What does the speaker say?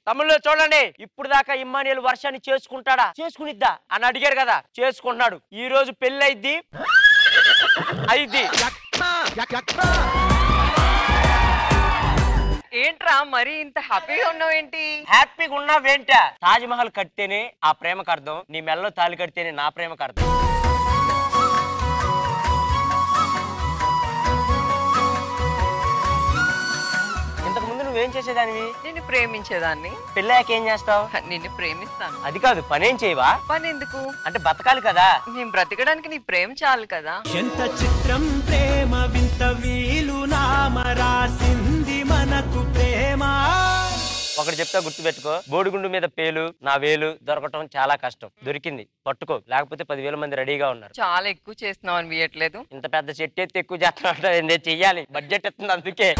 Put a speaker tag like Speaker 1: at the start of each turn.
Speaker 1: తమ్ముళ్ళు చూడండి, ఇప్పుడు దాకా ఇమ్మానియల్ వర్షాన్ని చేసుకుంటాడా చేసుకునిద్దా అని అడిగారు కదా, చేసుకుంటున్నాడు. ఈ రోజు పెళ్లి అయిద్ది.
Speaker 2: ఏంట్రా మరి ఇంత హ్యాపీగా ఉన్నావేంటి?
Speaker 1: హ్యాపీగా ఉన్నావేంటా? తాజ్ మహల్ కడితేనే ఆ ప్రేమకు అర్థం, నీ మెల్లో తాళి కడితేనే నా ప్రేమకు అర్థం. ఇంతకు ముందు నువ్వేం చేసేదానివి?
Speaker 2: నిన్ను ప్రేమించేదాన్ని.
Speaker 1: పెళ్ళాక ఏం చేస్తావు?
Speaker 2: నిన్ను ప్రేమిస్తాను.
Speaker 1: అది కాదు, పనేం చేయవా?
Speaker 2: పని ఎందుకు?
Speaker 1: అంటే బతకాలి కదా.
Speaker 2: నేను బ్రతకడానికి నీ ప్రేమ చాలు కదా.
Speaker 3: ఎంత చిత్రం ప్రేమ వింత వీలు నామరాసింది మనకు ప్రేమ.
Speaker 1: ఒకటి చెప్తా గుర్తుపెట్టుకో, బోడిగుండు మీద పేలు నా వేలు దొరకటం చాలా కష్టం. దొరికింది, పట్టుకో, లేకపోతే 10,000 మంది రెడీగా ఉన్నారు.
Speaker 2: చాలా ఎక్కువ చేస్తున్నావు అనిపించట్లేదు.
Speaker 1: ఇంత పెద్ద చెట్టు ఎత్తి ఎక్కువ చేస్తున్నా చెయ్యాలి, బడ్జెట్ ఎత్తుంది అందుకే.